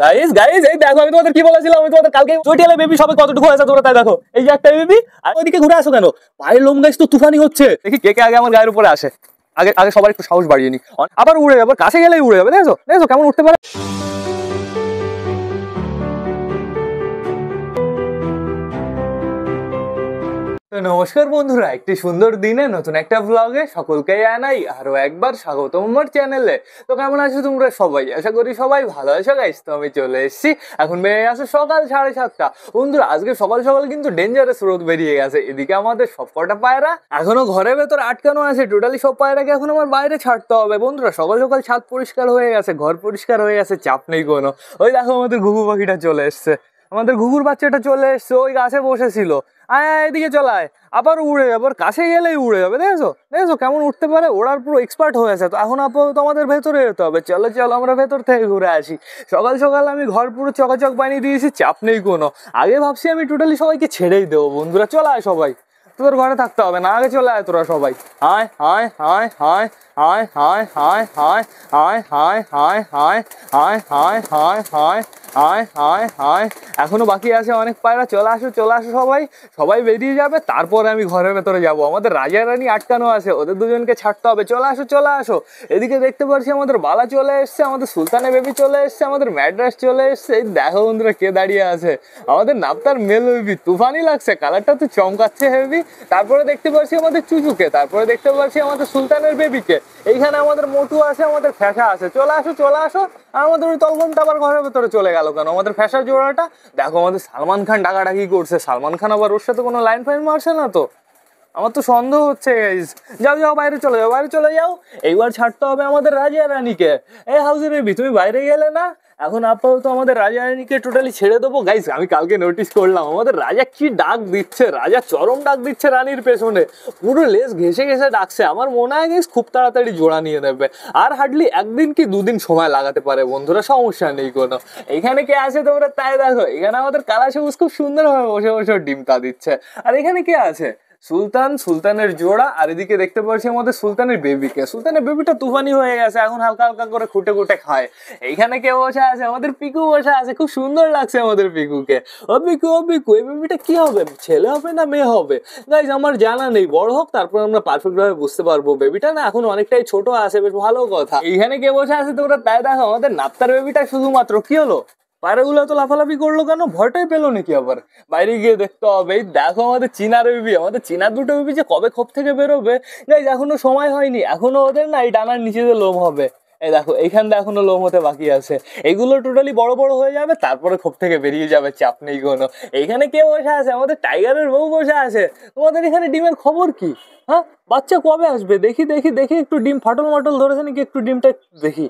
Guys guys এই দেখো, আমি তোমাদের কি বলেছিলাম, আমি তোমাদের কালকে চটিয়ালে বেবি সবে কতটুকু হয়েছে তোমরা তাই দেখো। এই যে একটা বেবি, আর ওইদিকে ঘুরে আসো কেন? পায়ের লোম গাইস তো তুফানি হচ্ছে। দেখি কে কে আগে আমার গায়ের উপরে আসে। আগে আগে সবার একটু সাহস বাড়িয়ে নি, আবার উড়ে যাবে, কাছে গেলেই উড়ে যাবে। দেখো দেখো কেমন উঠতে পারে। তো নমস্কার বন্ধুরা, একটি সুন্দর দিনে নতুন একটা ব্লগে সকলকে জানাই আরো একবার স্বাগতম আমার চ্যানেলে। তো কেমন আছো তোমরা সবাই? আশা করি সবাই ভালো আছো গাইস। তো আমি চলে এসেছি, এখন বেরিয়ে আসে সকাল 7:30। বন্ধুরা আজকে সকাল সকাল কিন্তু ডেঞ্জারাস রোদ বেরিয়ে গেছে। এদিকে আমাদের সবকটা পায়রা এখনো ঘরের ভেতর আটকানো আছে। টোটালি সব পায়রাকে এখন আমার বাইরে ছাড়তে হবে। বন্ধুরা সকাল সকাল ছাদ পরিষ্কার হয়ে গেছে, ঘর পরিষ্কার হয়ে গেছে, চাপ নেই কোনো। ওই দেখো আমাদের ঘুঘু পাখিটা চলে এসছে, আমাদের ঘুঘুর বাচ্চাটা চলে এসছে, ওই গাছে বসেছিল। আয় আয় এদিকে চলায়, আবার উড়ে যাবে, ওর কাছে গেলেই উড়ে যাবে। দেখেছো দেখেছো কেমন উঠতে পারে, ওড়ার পুরো এক্সপার্ট হয়েছে। তো এখন আপাতত আমাদের ভেতরে যেতে হবে। চলো চলো আমরা ভেতর থেকে ঘুরে আসি। সকাল সকাল আমি ঘর পুরো চকাচক বানিয়ে দিয়েছি, চাপ নেই কোনো। আগে ভাবছি আমি টোটালি সবাইকে ছেড়েই দেবো। বন্ধুরা চলে আয় সবাই, তোদের ঘরে থাকতে হবে না, আগে চলে আয় তোরা সবাই। হায় হায় হায় হায় হায় হায় হায় হায় হায় হায় হায় হায় হায় হায় হায় হায় হায় হায় হায়। এখনো বাকি আছে অনেক পায়রা, চলে আসো চলে আসো সবাই। সবাই বেরিয়ে যাবে, তারপরে আমি ঘরের ভেতরে যাব। আমাদের রাজা রানী আটকানো আছে, ওদের দুজনকে ছাড়তে হবে। চলে আসো চলে আসো। এদিকে দেখতে পাচ্ছি আমাদের বালা চলে এসছে, আমাদের সুলতানে বেবি চলে এসছে, আমাদের ম্যাড্রাস চলে এসছে। এই দেখো বন্ধুরা কে দাঁড়িয়ে আছে, আমাদের নাপতার মেল বেবি। তুফানি লাগছে, কালারটা তো চমকাচ্ছে হেভি। তারপরে দেখতে পাচ্ছি আমাদের চুচুকে, তারপরে দেখতে পাচ্ছি আমাদের সুলতানের বেবিকে। এইখানে আমাদের মোটু আছে, আমাদের ফ্যাশা আছে। চলে আসো চলে আসো। আর আমাদের ওই তলবনটা আবার ঘরের ভেতরে চলে গেল কেন? আমাদের ফ্যাশার জোড়াটা দেখো, আমাদের সালমান খান ডাকাডাকি করছে। সালমান খান আবার ওর সাথে কোনো লাইন ফাইন মারছে না তো? আমার তো সন্দেহ হচ্ছে গাইস। যাও যাও বাইরে চলে যাও, বাইরে চলে যাও। এইবার ছাড়তে হবে আমাদের রাজা রানীকে। এই হাউজের বেবি তুমি বাইরে গেলে না? এখন আপাতত আমাদের রাজা রানীকে টোটালি ছেড়ে দেবো। গাইস আমি কালকে নোটিস করলাম আমাদের রাজা কি ডাক দিচ্ছে, রাজা চরম ডাক দিচ্ছে রানীর পেছনে, পুরো লেজ ঘেসে ঘেসে ডাকছে। আমার মনে হয় গাইস খুব তাড়াতাড়ি জোড়া নিয়ে নেবে, আর হার্ডলি একদিন কি দুদিন সময় লাগাতে পারে। বন্ধুরা সমস্যা নেই কোনো। এখানে কে আছে তোমরা তাই দেখো, এখানে আমাদের কালা সবুজ খুব সুন্দরভাবে বসে বসে ডিম তা দিচ্ছে। আর এখানে কে আছে? সুলতান, সুলতানের জোড়া। আর এদিকে দেখতে পাচ্ছি আমাদের সুলতানের বেবিকে। সুলতানের বেবিটা তুফানি হয়ে গেছে, এখন হালকা হালকা করে খুঁটে খুঁটে খায়। এইখানে কে বসে আছে? আমাদের পিকু বসে আছে, খুব সুন্দর লাগছে আমাদের পিকুকে। ও পিকু ও পিকু, এই বেবিটা কি হবে, ছেলে হবে না মেয়ে হবে? গাইজ আমার জানা নেই, বড় হোক তারপর আমরা পারফেক্ট ভাবে বুঝতে পারবো। বেবিটা না এখন অনেকটাই ছোট আছে, বেশ ভালো কথা। এইখানে কে বসে আছে তোমরা তাই দেখো, আমাদের নাপ্তার বেবিটা। শুধুমাত্র কি হলো, পায়রাগুলো তো লাফালাফি করলো কেন? ভয়টাই পেলো নাকি আবার? বাইরে গিয়ে দেখতে হবে। এই দেখো আমাদের চীনার বেবি, আমাদের চীনার দুটো বেবি যে কবে খোপ থেকে বেরোবে গাইজ এখনো সময় হয়নি। এখনো ওদের না এই ডানার নিচে যে লোম হবে, এই দেখো এইখানটা এখনো লোম হতে বাকি আছে। এইগুলো টোটালি বড় বড় হয়ে যাবে, তারপরে খোপ থেকে বেরিয়ে যাবে, চাপ নেই কোনো। এইখানে কে বসে আছে? আমাদের টাইগারের বউ বসে আছে। তোমাদের এখানে ডিমের খবর কি? হ্যাঁ, বাচ্চা কবে আসবে? দেখি দেখি দেখি, একটু ডিম ফাটল মাটল ধরেছে নাকি, একটু ডিমটা দেখি।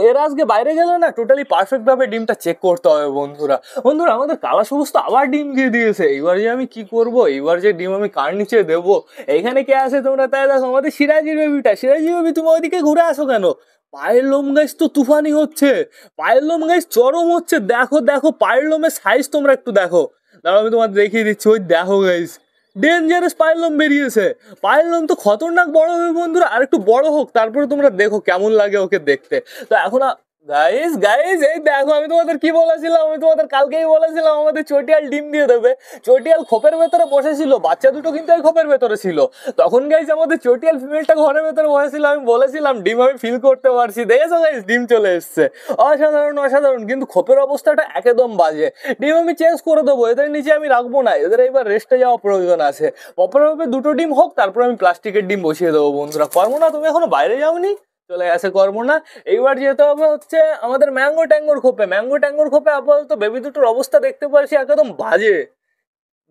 এরা আজকে বাইরে গেলে না টোটালি পারফেক্ট ভাবে ডিমটা চেক করতে হবে। বন্ধুরা বন্ধুরা আমাদের কালা সবুজ তো আবার ডিম দিয়ে দিয়েছে। এইবার যে আমি কি করব, এইবার যে ডিম আমি কার নিচে দেবো? এইখানে কে আছে তোমরা তাই দেখো, আমাদের সিরাজির বেবিটা। সিরাজি বেবি তুমি ওইদিকে ঘুরে আসো কেন? পায়ের লোম গাইস তো তুফানি হচ্ছে, পায়ের লোম গাইস চরম হচ্ছে। দেখো দেখো পায়ের লোমের সাইজ তোমরা একটু দেখো, দাঁড়াও আমি তোমাদের দেখিয়ে দিচ্ছি। ওই দেখো গাইস, ডেঞ্জারাস পায়ের লোম বেরিয়েছে। পায়ের লোম তো খতরনাক বড় হবে বন্ধুরা, আর একটু বড় হোক তারপরে তোমরা দেখো কেমন লাগে ওকে দেখতে। তো এখন গাইস গাইস এই দেখো, আমি তোমাদের কি বলেছিলাম, আমি তোমাদের কালকেই বলেছিলাম আমাদের চটিয়াল ডিম দিয়ে দেবে। চটিয়াল খোপের ভেতরে বসেছিল, বাচ্চা দুটো কিন্তু এই খোপের ভেতরে ছিল। তখন গাইস আমাদের চটিয়াল ফিমেলটা ঘরের ভেতরে বসেছিল, আমি বলেছিলাম ডিম আমি ফিল করতে পারছি। দেখেছো গাইস ডিম চলে এসছে, অসাধারণ অসাধারণ। কিন্তু খোপের অবস্থাটা একদম বাজে। ডিম আমি চেঞ্জ করে দেবো, এদের নিচে আমি রাখবো না, এদের এইবার রেস্টে যাওয়া প্রয়োজন আছে। প্রপারভাবে দুটো ডিম হোক, তারপর আমি প্লাস্টিকের ডিম বসিয়ে দেবো। বন্ধুরা কর্ম না, তুমি এখনো বাইরে যাওনি? চলে গেছে কর্ম না। এইবার যেতে হবে হচ্ছে আমাদের ম্যাঙ্গো ট্যাঙ্গোর খোপে। ম্যাঙ্গো ট্যাঙ্গোর খোপে আপাতত বেবি দুটোর অবস্থা দেখতে পাচ্ছি একদম বাজে।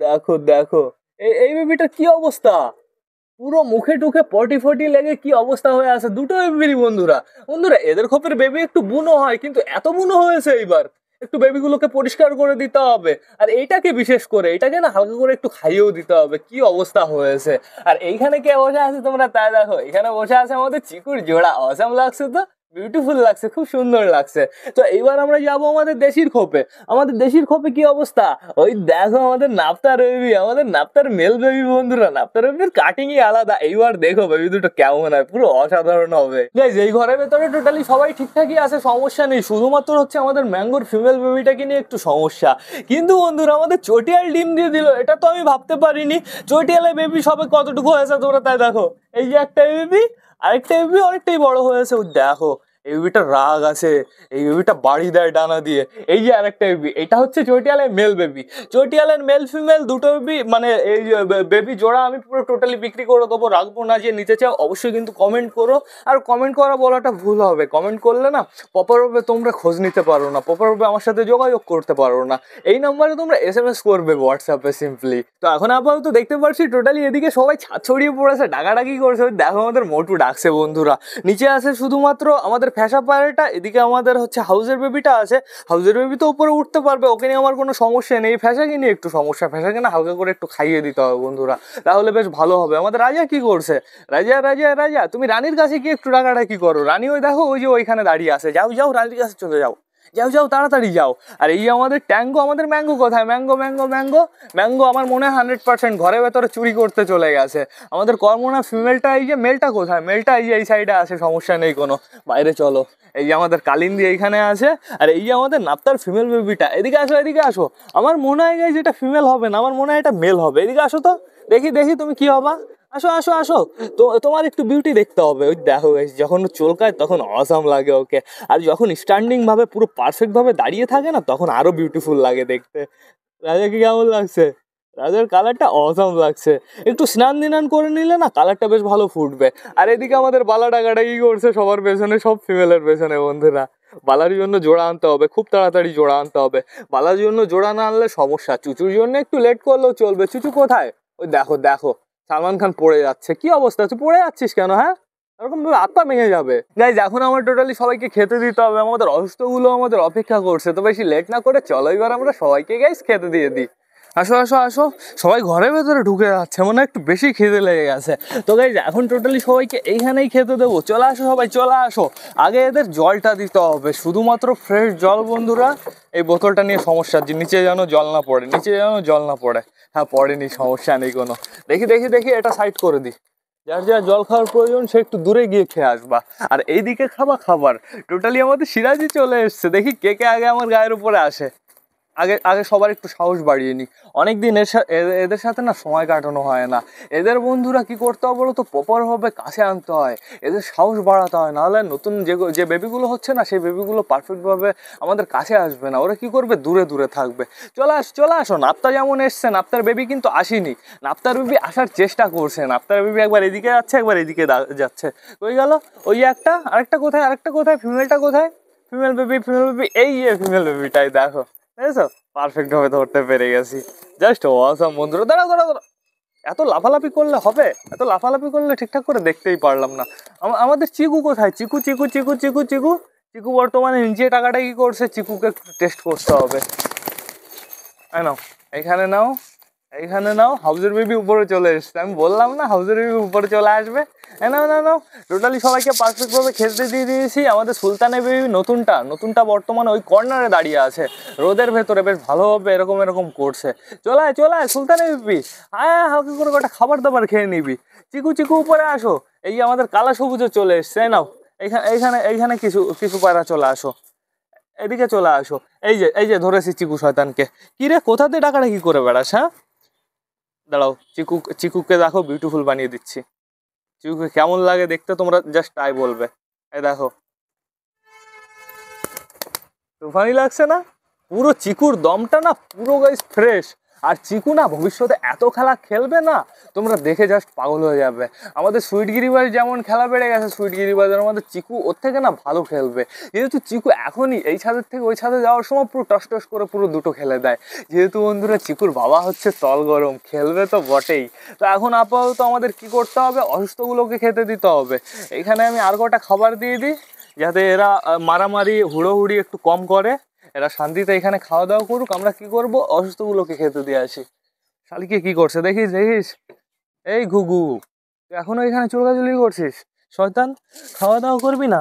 দেখো দেখো এই বেবিটার কি অবস্থা, পুরো মুখে টুখে পটি ফটি লেগে কি অবস্থা হয়ে আছে দুটো বেবিরই। বন্ধুরা বন্ধুরা এদের খোপের বেবি একটু বুনো হয়, কিন্তু এত বুনো হয়েছে এইবার। একটু বেবিগুলোকে পরিষ্কার করে দিতে হবে। আর এইটাকে বিশেষ করে এটাকে না হালকা করে একটু খাইয়েও দিতে হবে, কি অবস্থা হয়েছে। আর এইখানে কে বসে আছে তোমরা তাই দেখো, এখানে বসে আছে আমাদের চিকুর জোড়া। অসাম লাগছে তো, বিউটিফুল লাগছে, খুব সুন্দর লাগছে। তো এইবার আমরা যাবো আমাদের দেশির খোপে। আমাদের দেশির খোপে কি অবস্থা, ওই দেখো আমাদের নাপ্তার বেবি, আমাদের নাপ্তার মেল বেবি বন্ধুরা, নাপ্তার বেবির কাটিংই আলাদা। এইবার দেখো বেবি দুটো কেমন হয়, পুরো অসাধারণ হবে। গাইস এই ঘরের ভেতরে টোটালি সবাই ঠিকঠাকই আছে, সমস্যা নেই, শুধুমাত্র হচ্ছে আমাদের ম্যাঙ্গোর ফিমেল বেবিটাকে নিয়ে একটু সমস্যা। কিন্তু বন্ধুরা আমাদের চটিয়াল ডিম দিয়ে দিল, এটা তো আমি ভাবতে পারিনি। চটিয়ালের বেবি সবে কতটুকু হয়েছে তোমরা তাই দেখো, এই যে একটা বেবি, আরেকটা বেবি অনেকটাই বড় হয়েছে, ওই দেখো এই বেবিটা রাগ আছে, এই বেবিটা বাড়ি দেয় ডানা দিয়ে। এই যে আরেকটা বেবি, এটা হচ্ছে চটিয়ালের মেল বেবি। চটিয়ালের মেল ফিমেল দুটো বেবি, মানে এই বেবি জোড়া আমি পুরো টোটালি বিক্রি করে দেবো, রাখবো না। যে নিতে চাও অবশ্যই কিন্তু কমেন্ট করো। আর কমেন্ট করা বলাটা ভুল হবে, কমেন্ট করলে না প্রপারভাবে তোমরা খোঁজ নিতে পারো না, প্রপারভাবে আমার সাথে যোগাযোগ করতে পারো না। এই নাম্বারে তোমরা SMS করবে হোয়াটসঅ্যাপে সিম্পলি। তো এখন আপাতত দেখতে পাচ্ছি টোটালি এদিকে সবাই ছাদ ছড়িয়ে পড়েছে, ডাকাডাকি করছে। দেখো আমাদের মোটু ডাকছে বন্ধুরা, নিচে আছে শুধুমাত্র আমাদের ফ্যাসা পায়রাটা, এদিকে আমাদের হচ্ছে হাউজের বেবিটা আছে। হাউজের বেবি তো উপরে উঠতে পারবে, ওকে নিয়ে আমার কোনো সমস্যা নেই। ফ্যাসাকে নিয়ে একটু সমস্যা, ফ্যাসাকে না হালকা করে একটু খাইয়ে দিতে হবে বন্ধুরা, তাহলে বেশ ভালো হবে। আমাদের রাজা কি করছে, রাজা রাজা রাজা তুমি রানীর কাছে গিয়ে একটু ডাকাডাকি করো। রানী ওই দেখো ওই যে ওইখানে দাঁড়িয়ে আছে, যাও যাও রানীর কাছে চলে যাও, যাও যাও তাড়াতাড়ি যাও। আর এই আমাদের ট্যাঙ্গো, আমাদের ম্যাঙ্গো কোথায়, ম্যাঙ্গো ম্যাঙ্গো ম্যাঙ্গো ম্যাঙ্গো আমার মনে হয় 100% ঘরের ভেতরে চুরি করতে চলে গেছে। আমাদের কর্মনা ফিমেলটা, এই যে মেলটা কোথায়, মেলটা এই যে এই সাইডে আছে, সমস্যা নেই কোনো, বাইরে চলো। এই যে আমাদের কালিন্দি এইখানে আছে, আর এই যে আমাদের নাপ্তার ফিমেল বেবিটা, এদিকে আসো এদিকে আসো। আমার মনে হয় গাইস এটা ফিমেল হবে না, আমার মনে হয় এটা মেল হবে। এদিকে আসো তো, দেখি দেখি তুমি কি হবা, আসো আসো আসো। তো তোমার একটু বিউটি দেখতে হবে। ওই দেখো গাইস যখন চলকায় তখন অসাম লাগে ওকে, আর যখন স্ট্যান্ডিং ভাবে পুরো পারফেক্ট ভাবে দাঁড়িয়ে থাকে না, তখন আরো বিউটিফুল লাগে দেখতে। রাজাকে কেমন লাগছে, রাজার কালারটা অসাম লাগছে। একটু স্নান দিনান করে নিলে না কালারটা বেশ ভালো ফুটবে। আর এদিকে আমাদের বালা ডাকাডাকি করছে সবার পেছনে, সব ফিমেলের পেছনে বন্ধুরা। বালার জন্য জোড়া আনতে হবে, খুব তাড়াতাড়ি জোড়া আনতে হবে। বালার জন্য জোড়া না আনলে সমস্যা, চুচুর জন্য একটু লেট করলেও চলবে। চুচু কোথায়, ওই দেখো দেখো সালমান খান পড়ে যাচ্ছে, কি অবস্থা, তুই পড়ে যাচ্ছিস কেন, হ্যাঁ এরকম ভাবে হাত পা ভেঙে যাবে। গাইজ এখন আমার টোটালি সবাইকে খেতে দিতে হবে, আমাদের অসুস্থগুলো আমাদের অপেক্ষা করছে। তো বেশি লেট না করে চলো এবার আমরা সবাইকে গাইজ খেতে দিয়ে দিই। আসো আসো আসো, সবাই ঘরের ভেতরে ঢুকে যাচ্ছে, মনে হয় একটু বেশি খিদে লেগে গেছে। তো গাইজ এখন টোটালি সবাইকে এইখানেই খেতে দেবো, চলে আসো সবাই চলে আসো। আগে এদের জলটা দিতে হবে, শুধুমাত্র ফ্রেশ জল বন্ধুরা। এই বোতলটা নিয়ে সমস্যা, যে নিচে যেন জল না পড়ে, নিচে যেন জল না পড়ে। হ্যাঁ পড়েনি, সমস্যা নেই কোনো। দেখি দেখি দেখি এটা সাইড করে দিই, যার যার জল খাওয়ার প্রয়োজন সে একটু দূরে গিয়ে খেয়ে আসবা। আর এইদিকে খাবা খাবার, টোটালি আমাদের সিরাজি চলে এসছে। দেখি কে কে আগে আমার গায়ের উপরে আসে। আগে আগে সবার একটু সাহস বাড়িয়ে নিই, অনেকদিন এদের সাথে না সময় কাটানো হয় না। এদের বন্ধুরা কি করতে হবে বলো তো, প্রপারভাবে কাছে আনতে হয়, এদের সাহস বাড়াতে হয়, নাহলে নতুন যে বেবিগুলো হচ্ছে না সেই বেবিগুলো পারফেক্টভাবে আমাদের কাছে আসবে না, ওরা কি করবে দূরে দূরে থাকবে। চলে আসো, নাপ্তা যেমন এসছে, নাপ্তার বেবি কিন্তু আসেনি, নাপ্তার বেবি আসার চেষ্টা করছে। নাপ্তার বেবি একবার এদিকে যাচ্ছে একবার এদিকে যাচ্ছে, কই গেল, ওই একটা, আরেকটা কোথায়, আরেকটা কোথায়, ফিমেলটা কোথায়, ফিমেল বেবি, এই যে ফিমেল বেবিটাই দেখো, বুঝেছো পারফেক্ট ভাবে ধরতে পেরে গেছি। জাস্ট অসাম বন্ধুরা। দাঁড়াও দাঁড়াও দাঁড়াও, এত লাফালাফি করলে হবে, এত লাফালাফি করলে ঠিকঠাক করে দেখতেই পারলাম না। আমাদের চিকু কোথায়, চিকু চিকু চিকু চিকু চিকু চিকু বর্তমানে নিচে টাকাটা কি করছে, চিকুকে একটু টেস্ট করতে হবে। নাও এখানে নাও, এইখানে নাও। হাউজের বেবি উপরে চলে এসছে, আমি বললাম না হাউজের বেবি উপরে চলে আসবে। নাও নাও নাও, টোটালি সবাইকে পারফেক্টভাবে খেতে দিয়ে দিয়েছি। আমাদের সুলতানের বেবি নতুনটা বর্তমানে ওই কর্নারে দাঁড়িয়ে আছে রোদের ভেতরে, বেশ ভালোভাবে এরকম এরকম করছে। চলে আয় সুলতানের বেবি, আয় হালকা করে কটা খাবার দাবার খেয়ে নিবি। চিকু চিকু উপরে আসো, এই যে আমাদের কালা সবুজে চলে এসছে। নাও এইখানে এইখানে এইখানে কিছু কিছু পায়রা চলে আসো, এদিকে চলে আসো। এই যে ধরেছি চিকু শয়তানকে। কি রে কোথাতে ডাকাডাকি করে বেড়াস, হ্যাঁ দাঁড়াও, চিকুকে দেখো বিউটিফুল বানিয়ে দিচ্ছি। চিকুকে কেমন লাগে দেখতে তোমরা জাস্ট তাই বলবে। এই দেখো তুফানি লাগছে না, পুরো চিকুর দমটা না পুরো গাইস ফ্রেশ। আর চিকু না ভবিষ্যতে এত খেলা খেলবে না, তোমরা দেখে জাস্ট পাগল হয়ে যাবে। আমাদের সুইট গিরিবাজ যেমন খেলা বেড়ে গেছে, সুইট গিরিবাজের আমাদের চিকু ওর থেকে না ভালো খেলবে। যেহেতু চিকু এখনই এই ছাদের থেকে ওই ছাদে যাওয়ার সময় পুরো টস টস করে পুরো দুটো খেলে দেয়। যেহেতু বন্ধুরা চিকুর বাবা হচ্ছে তল গরম, খেলবে তো বটেই। তো এখন আপাতত আমাদের কি করতে হবে, অসুস্থগুলোকে খেতে দিতে হবে। এখানে আমি আর কটা খাবার দিয়ে দিই, যাতে এরা মারামারি হুড়োহুড়ি একটু কম করে, এরা শান্তিতে এখানে খাওয়া দাওয়া করুক। আমরা কি করব, অসুস্থগুলোকে খেতে দিয়ে আসি। শালিকে কি করছে দেখিস দেখিস, এই ঘুঘু তুই এখনো এখানে চুলকাচুলি করছিস, শয়তান খাওয়া দাওয়া করবি না।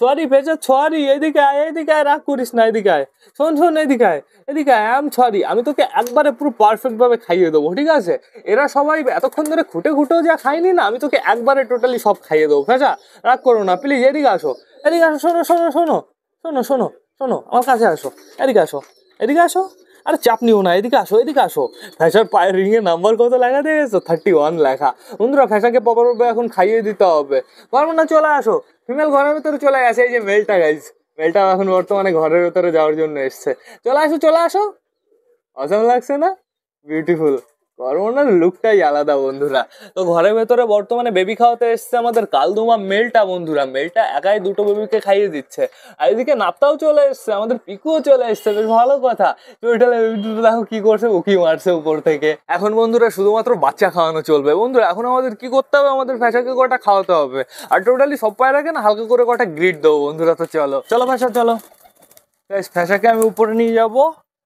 সরি ফেসা সরি, এদিকে আয়, এদিকে আয়, রাগ করিস না, এদিকে আয়। শোন শোন, এদিকে আয়, এদিকে আয়, আই এম সরি। আমি তোকে একবারে পুরো পারফেক্ট ভাবে খাইয়ে দেবো, ঠিক আছে? এরা সবাই এতক্ষণ ধরে খুঁটে খুঁটেও যা খাইনি না, আমি তোকে একবারে টোটালি সব খাইয়ে দেবো। ফেসা রাগ করো না প্লিজ, এদিকে আসো, এদিকে আসো। শোনো শোনো শোনো শোনো শোনো শোনো, আমার কাছে আসো, এদিকে আসো, এদিকে আসো। আরে চাপ নিও না, এদিকে আসো, এদিকে আসো। ফ্যাশার পায়ের রিং এ নাম্বার কত লেখা দিয়ে গেছো? 31 লেখা। বন্ধুরা ফ্যাশাকে প্রপারভাবে এখন খাইয়ে দিতে হবে। পারবো না, চলে আসো। ফিমেল ঘরের ভেতরে চলে গেছে, এই যে মেলটা গাইজ, মেলটা এখন বর্তমানে ঘরের ভেতরে যাওয়ার জন্য এসছে। চলে আসো, চলে আসো। অসাম লাগছে না? বিউটিফুল। কর্মনার লুকটাই আলাদা বন্ধুরা। তো ঘরের ভেতরে বর্তমানে বেবি খাওয়াতে এসছে আমাদের কালদুমা মেলটা। বন্ধুরা মেলটা একাই দুটো বেবিকে খাইয়ে দিচ্ছে। আর এদিকে নাপ্তাও চলে এসছে, আমাদের পিকুও চলে এসছে, বেশ ভালো কথা। চৈটালে বেবি দুটো দেখো কি করছে, উকি মারছে উপর থেকে। এখন বন্ধুরা শুধুমাত্র বাচ্চা খাওয়ানো চলবে। বন্ধুরা এখন আমাদের কি করতে হবে, আমাদের ফ্যাশাকে কটা খাওয়াতে হবে। আর টোটালি সব পায়রাকে না হালকা করে কটা গ্রিড দেবো বন্ধুরা। তো চলো চলো ফ্যাশা চলো। ফ্যাশাকে আমি উপরে নিয়ে যাবো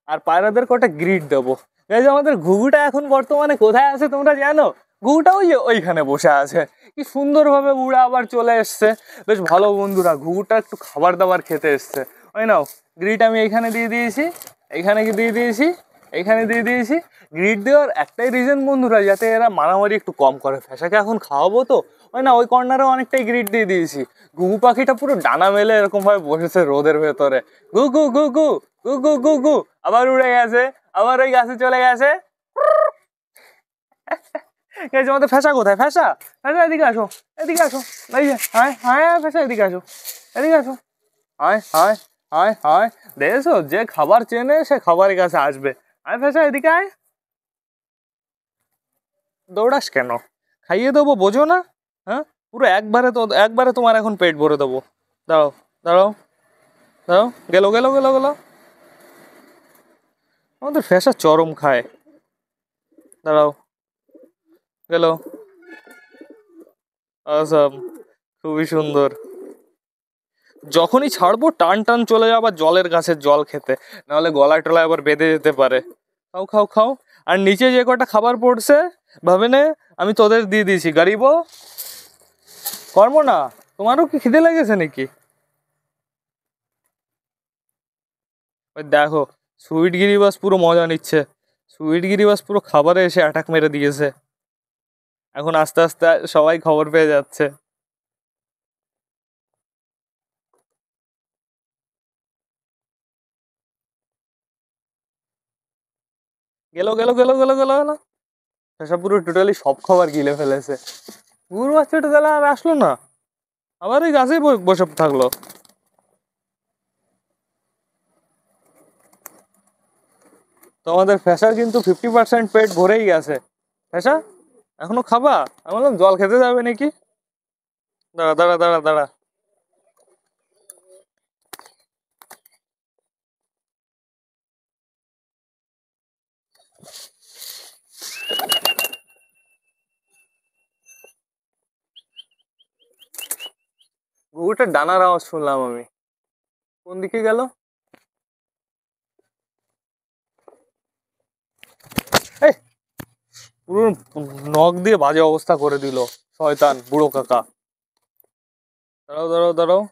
আর পায়রাদের কটা গ্রিড দেবো। এই যে আমাদের ঘুঘুটা এখন বর্তমানে কোথায় আছে তোমরা জানো? ঘুঘুটা ওই যে ওইখানে বসে আছে। কি সুন্দরভাবে উড়ে আবার চলে এসছে, বেশ ভালো। বন্ধুরা ঘুঘুটা একটু খাবার দাবার খেতে এসছে। ওই নাও গ্রিড আমি এইখানে দিয়ে দিয়েছি, এইখানে দিয়ে দিয়েছি, এইখানে দিয়ে দিয়েছি। গ্রিড দেওয়ার একটাই রিজন বন্ধুরা, যাতে এরা মারামারি একটু কম করে। ফ্যাশাকে এখন খাওয়াবো তো, ওই না ওই কর্নারে অনেকটাই গ্রিড দিয়ে দিয়েছি। ঘুঘু পাখিটা পুরো ডানা মেলে এরকম ভাবে বসেছে রোদের ভেতরে। ঘু ঘু ঘু ঘু ঘু ঘু ঘু ঘু, আবার উড়ে গেছে, আবার ওই গাছে চলে গেছে। এই যে আমাদের ফ্যাশা কোথায়? ফ্যাশা ফ্যাশা এদিকে আসো, এদিকে আসো। এই যে হায় হায় ফ্যাশা এদিকে আসো, এদিকে আসো। হায় হায় হায় হায়, দেখেছো যে খাবার চেনে সে খাবারের কাছে আসবে। আয় ফ্যাশা এদিকে আয়। দৌড়াস কেন? খাইয়ে দেবো, বোঝো না? হ্যাঁ পুরো একবারে, তো একবারে তোমার এখন পেট ভরে দেবো। দাঁড়াও দাঁড়াও দাঁড়াও, গেলো গেলো গেলো গেলো। আমাদের ফ্যাশা চরম খায়। দাঁড়াও, গেলো। আসাম, খুবই সুন্দর। যখনই ছাড়বো টান টান চলে যাও আবার জলের গাছের জল খেতে, নাহলে গলায় টলায় আবার বেঁধে যেতে পারে। খাও খাও খাও। আর নিচে যে কটা খাবার পড়ছে ভাবে নে আমি তোদের দিয়ে দিয়েছি। গাড়িবো কর্ম না, তোমারও কি খিদে লেগেছে নাকি? ওই দেখো সুইট গিরিবাস পুরো মজা নিচ্ছে। সুইট গিরিবাস পুরো খাবারে এসে অ্যাটাক মেরে দিয়েছে। এখন আস্তে আস্তে সবাই খবর পেয়ে যাচ্ছে। গেলো গেলো গেলো গেলো গেলো গেলো। সেসব পুরো টোটালি সব খাবার গিলে ফেলেছে। গুরু বাচ্চাটা তাহলে আর আসলো না, আবার ওই গাছেই বসে থাকলো। তোমাদের ফ্যাশার কিন্তু 50% পেট ভরেই গেছে। ফ্যাশা এখনো খাবা? আমি বললাম জল খেতে যাবে নাকি। দাঁড়া দাঁড়া দাঁড়া দাঁড়া। ঘুঘুটার ডানার আওয়াজ শুনলাম আমি, কোন দিকে গেল? এই পুরো নখ দিয়ে বাজে অবস্থা করে দিল শয়তান বুড়ো কাকা। দাঁড়াও দাঁড়াও দাঁড়াও।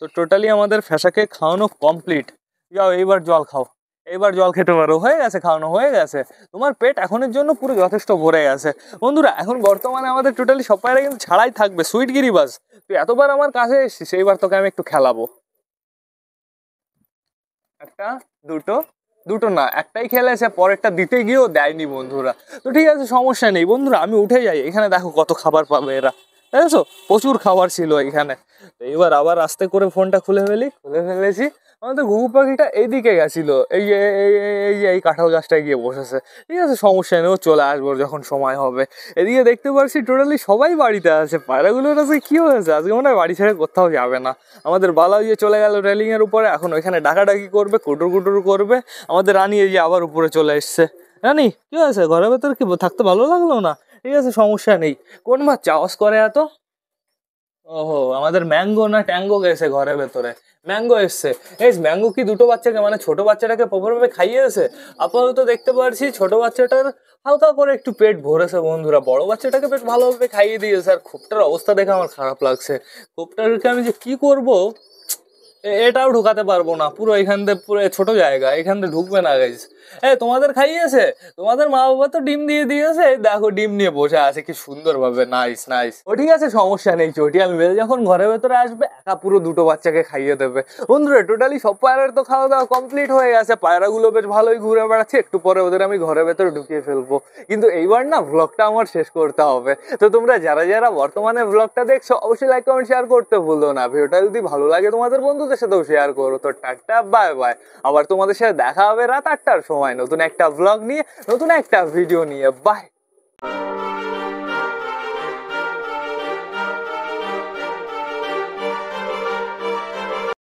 তো টোটালি আমাদের ফ্যাশাকে খাওয়ানো কমপ্লিট। যাও এইবার জল খাও, এইবার জল খেতে পারো। হয়ে গেছে, খাওয়ানো হয়ে গেছে। তোমার পেট এখনের জন্য পুরো যথেষ্ট ভরে গেছে। বন্ধুরা এখন বর্তমানে আমাদের টোটালি সব পায়রা কিন্তু ছাড়াই থাকবে। সুইট গিরিবাজ তুই এতবার আমার কাছে এসেছিস, এইবার তোকে আমি একটু খেলাবো। একটা, দুটো, দুটো না একটাই খেলেছে, পরেরটা দিতে গিয়েও দেয়নি বন্ধুরা। তো ঠিক আছে, সমস্যা নেই বন্ধুরা, আমি উঠে যাই। এখানে দেখো কত খাবার পাবে এরা, দেখেছো প্রচুর খাবার ছিল এখানে। তো এবার আবার আস্তে করে ফোনটা খুলে ফেলেছি। আমাদের ঘুঘু পাখিটা এইদিকে গেছিল, এই যে এই কাঁঠাল গাছটায় গিয়ে বসেছে। ঠিক আছে, সমস্যা নেই, ও চলে আসবো যখন সময় হবে। এদিকে দেখতে পাচ্ছি টোটালি সবাই বাড়িতে আছে। পায়রাগুলোর কাছে কি হয়েছে, আজকে মনে হয় বাড়ি ছেড়ে কোথাও যাবে না। আমাদের বালা যে চলে গেল রেলিং এর উপরে, এখন ওইখানে ডাকাডাকি করবে, কুটুর কুটুর করবে। আমাদের রানী এই যে আবার উপরে চলে এসছে। রানী কি হয়েছে, ঘরের ভেতর কি থাকতে ভালো লাগলো না? ঠিক আছে, সমস্যা নেই। কোন মাছ চাওয়াজ করে এত? ও ওহো, আমাদের ম্যাঙ্গো না ট্যাঙ্গো গেছে ঘরের ভেতরে। ম্যাঙ্গো এসছে। এই ম্যাঙ্গো কি দুটো বাচ্চাকে মানে ছোট বাচ্চাটাকে প্রপারভাবে খাইয়েছে? আপাতত দেখতে পারছি ছোট বাচ্চাটার হালকা করে একটু পেট ভরেছে বন্ধুরা, বড় বাচ্চাটাকে বেশ ভালোভাবে খাইয়ে দিয়েছে। আর খোপটার অবস্থা দেখে আমার খারাপ লাগছে। খোপটাকে আমি যে কি করব, এটাও ঢুকাতে পারবো না, পুরো এখান থেকে পুরো ছোট জায়গা, এখান থেকে ঢুকবে না গাইজ। তোমাদের খাইয়েছে? তোমাদের মা বাবা তো ডিম দিয়ে দিয়েছে, এই দেখো ডিম নিয়ে বসে আছে কি সুন্দর ভাবে। নাইস নাইস, ও ঠিক আছে, সমস্যা নেই। চটিয়াল মেল যখন ঘরের ভেতরে আসবে একা পুরো দুটো বাচ্চাকে খাইয়ে দেবে। বন্ধুরা টোটালি সব পায়রার তো খাওয়া দাওয়া কমপ্লিট হয়ে গেছে, পায়রাগুলো বেশ ভালোই ঘুরে বেড়াচ্ছে। একটু পরে ওদের আমি ঘরের ভেতরে ঢুকিয়ে ফেলবো, কিন্তু এইবার না ব্লগটা আমার শেষ করতে হবে। তো তোমরা যারা যারা বর্তমানে ব্লগটা দেখছো অবশ্যই লাইক কমেন্ট শেয়ার করতে ভুলো না। ভিডিওটা যদি ভালো লাগে তোমাদের বন্ধুদের সাথেও শেয়ার করো। তো টাটা, বাই বাই। আবার তোমাদের সাথে দেখা হবে রাত 8টার সময় নতুন একটা ব্লগ নিয়ে, নতুন একটা ভিডিও নিয়ে। বাই।